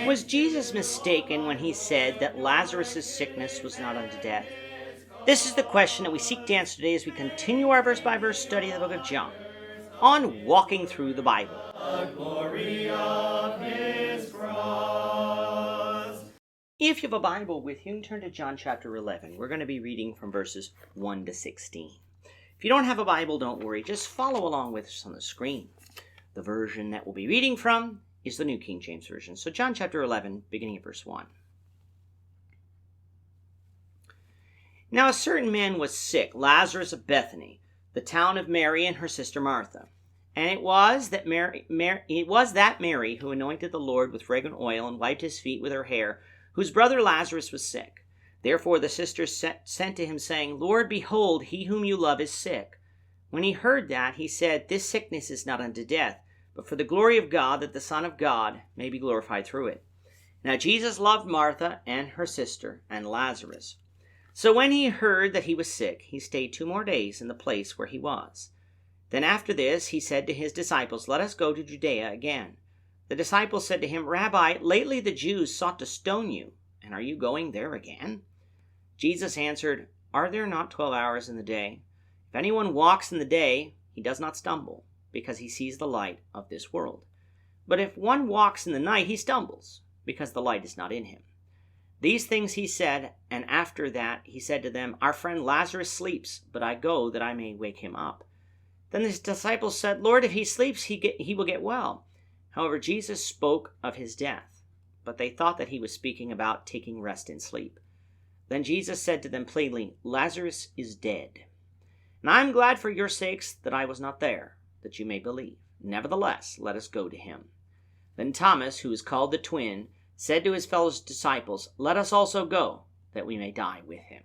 Was Jesus mistaken when he said that Lazarus' sickness was not unto death? This is the question that we seek to answer today as we continue our verse-by-verse study of the book of John on Walking Through the Bible. The glory of his cross. If you have a Bible with you, turn to John chapter 11. We're going to be reading from verses 1 to 16. If you don't have a Bible, don't worry. Just follow along with us on the screen. The version that we'll be reading from is the New King James Version. So John chapter 11, beginning at verse 1. Now a certain man was sick, Lazarus of Bethany, the town of Mary and her sister Martha. And it was that Mary who anointed the Lord with fragrant oil and wiped his feet with her hair, whose brother Lazarus was sick. Therefore the sisters sent to him, saying, Lord, behold, he whom you love is sick. When he heard that, he said, This sickness is not unto death, but for the glory of God, that the Son of God may be glorified through it. Now Jesus loved Martha and her sister and Lazarus. So when he heard that he was sick, he stayed 2 more days in the place where he was. Then after this he said to his disciples, Let us go to Judea again. The disciples said to him, Rabbi, lately the Jews sought to stone you, and are you going there again? Jesus answered, Are there not 12 hours in the day? If anyone walks in the day, he does not stumble, because he sees the light of this world. But if one walks in the night, he stumbles, because the light is not in him. These things he said, and after that he said to them, Our friend Lazarus sleeps, but I go that I may wake him up. Then his disciples said, Lord, if he sleeps, he will get well. However, Jesus spoke of his death, but they thought that he was speaking about taking rest in sleep. Then Jesus said to them plainly, Lazarus is dead. And I am glad for your sakes that I was not there, that you may believe. Nevertheless, let us go to him. Then Thomas, who is called the twin, said to his fellow disciples, Let us also go, that we may die with him.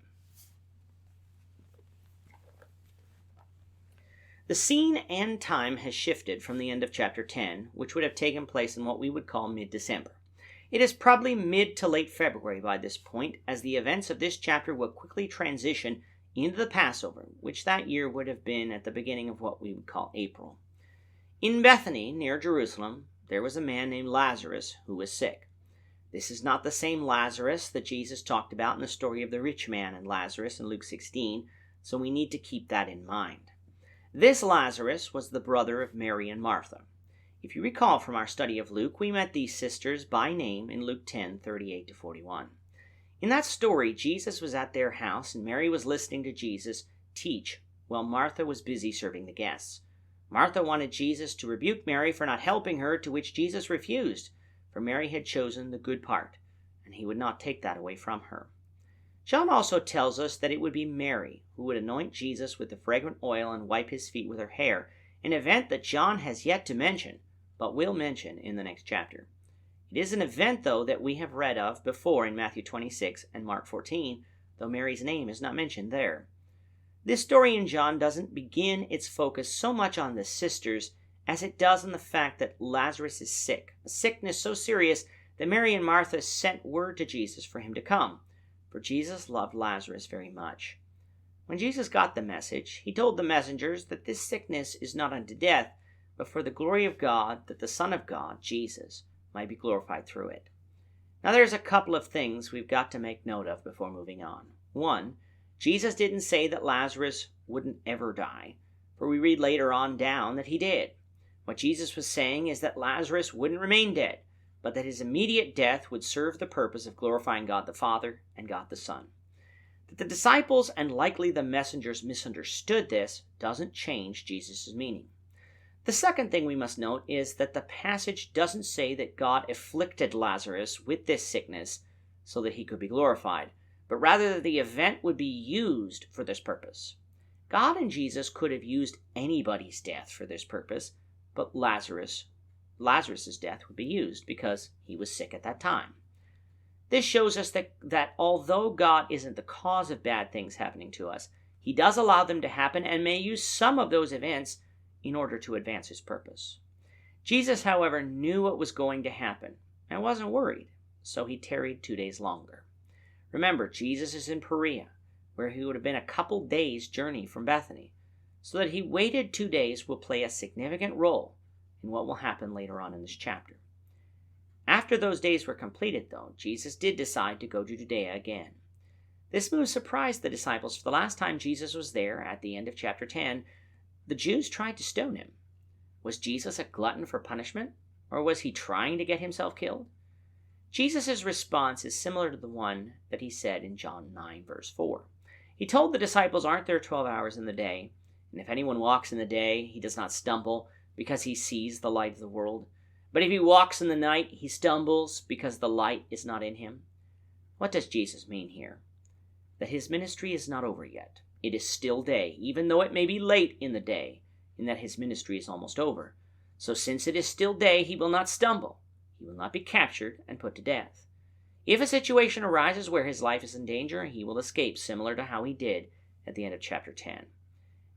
The scene and time has shifted from the end of chapter 10, which would have taken place in what we would call mid-December. It is probably mid to late February by this point, as the events of this chapter will quickly transition into the Passover, which that year would have been at the beginning of what we would call April. In Bethany, near Jerusalem, there was a man named Lazarus who was sick. This is not the same Lazarus that Jesus talked about in the story of the rich man and Lazarus in Luke 16, so we need to keep that in mind. This Lazarus was the brother of Mary and Martha. If you recall from our study of Luke, we met these sisters by name in Luke 10:38-41. In that story, Jesus was at their house, and Mary was listening to Jesus teach while Martha was busy serving the guests. Martha wanted Jesus to rebuke Mary for not helping her, to which Jesus refused, for Mary had chosen the good part, and he would not take that away from her. John also tells us that it would be Mary who would anoint Jesus with the fragrant oil and wipe his feet with her hair, an event that John has yet to mention, but will mention in the next chapter. It is an event, though, that we have read of before in Matthew 26 and Mark 14, though Mary's name is not mentioned there. This story in John doesn't begin its focus so much on the sisters as it does on the fact that Lazarus is sick, a sickness so serious that Mary and Martha sent word to Jesus for him to come, for Jesus loved Lazarus very much. When Jesus got the message, he told the messengers that this sickness is not unto death, but for the glory of God, that the Son of God, Jesus, might be glorified through it. Now there's a couple of things we've got to make note of before moving on. 1, Jesus didn't say that Lazarus wouldn't ever die, for we read later on down that he did. What Jesus was saying is that Lazarus wouldn't remain dead, but that his immediate death would serve the purpose of glorifying God the Father and God the Son. That the disciples and likely the messengers misunderstood this doesn't change Jesus' meaning. The second thing we must note is that the passage doesn't say that God afflicted Lazarus with this sickness so that he could be glorified, but rather that the event would be used for this purpose. God and Jesus could have used anybody's death for this purpose, but Lazarus' death would be used because he was sick at that time. This shows us that although God isn't the cause of bad things happening to us, he does allow them to happen and may use some of those events in order to advance his purpose. Jesus, however, knew what was going to happen and wasn't worried, so he tarried 2 days longer. Remember, Jesus is in Perea, where he would have been a couple days' journey from Bethany, so that he waited 2 days will play a significant role in what will happen later on in this chapter. After those days were completed, though, Jesus did decide to go to Judea again. This move surprised the disciples, for the last time Jesus was there, at the end of chapter 10, the Jews tried to stone him. Was Jesus a glutton for punishment, or was he trying to get himself killed? Jesus' response is similar to the one that he said in John 9, verse 4. He told the disciples, "Aren't there 12 hours in the day? And if anyone walks in the day, he does not stumble, because he sees the light of the world. But if he walks in the night, he stumbles, because the light is not in him." What does Jesus mean here? That his ministry is not over yet. It is still day, even though it may be late in the day, in that his ministry is almost over. So since it is still day, he will not stumble. He will not be captured and put to death. If a situation arises where his life is in danger, he will escape, similar to how he did at the end of chapter 10.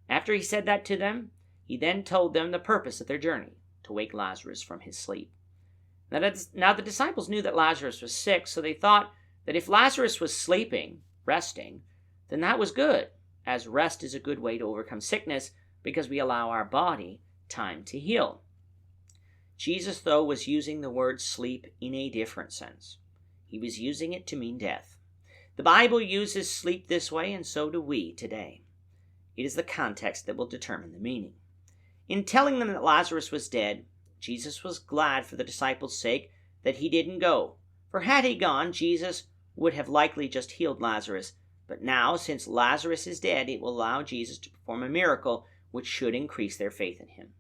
After he said that to them, he then told them the purpose of their journey, to wake Lazarus from his sleep. Now the disciples knew that Lazarus was sick, so they thought that if Lazarus was sleeping, resting, then that was good, as rest is a good way to overcome sickness because we allow our body time to heal. Jesus, though, was using the word sleep in a different sense. He was using it to mean death. The Bible uses sleep this way, and so do we today. It is the context that will determine the meaning. In telling them that Lazarus was dead, Jesus was glad for the disciples' sake that he didn't go. For had he gone, Jesus would have likely just healed Lazarus. But now, since Lazarus is dead, it will allow Jesus to perform a miracle which should increase their faith in him.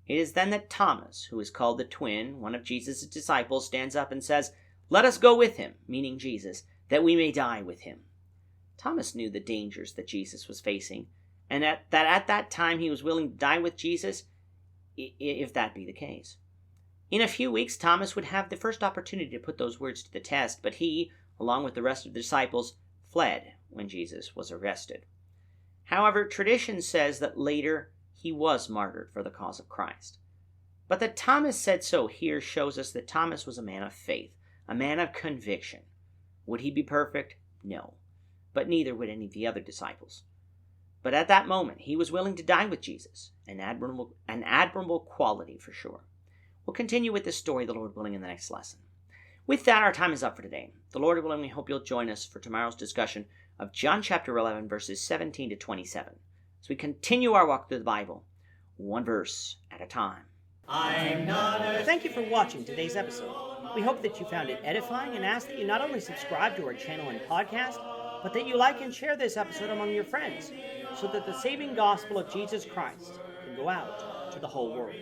It is then that Thomas, who is called the twin, one of Jesus' disciples, stands up and says, "Let us go with him," meaning Jesus, "that we may die with him." Thomas knew the dangers that Jesus was facing, and at that time he was willing to die with Jesus, if that be the case. In a few weeks, Thomas would have the first opportunity to put those words to the test, but he, along with the rest of the disciples, fled when Jesus was arrested. However, tradition says that later he was martyred for the cause of Christ. But that Thomas said so here shows us that Thomas was a man of faith, a man of conviction. Would he be perfect? No. But neither would any of the other disciples. But at that moment, he was willing to die with Jesus, an admirable quality for sure. We'll continue with this story, the Lord willing, in the next lesson. With that, our time is up for today. The Lord willing, we hope you'll join us for tomorrow's discussion of John chapter 11, verses 17 to 27, as we continue our walk through the Bible, one verse at a time. Thank you for watching today's episode. We hope that you found it edifying and ask that you not only subscribe to our channel and podcast, but that you like and share this episode among your friends, so that the saving gospel of Jesus Christ can go out to the whole world.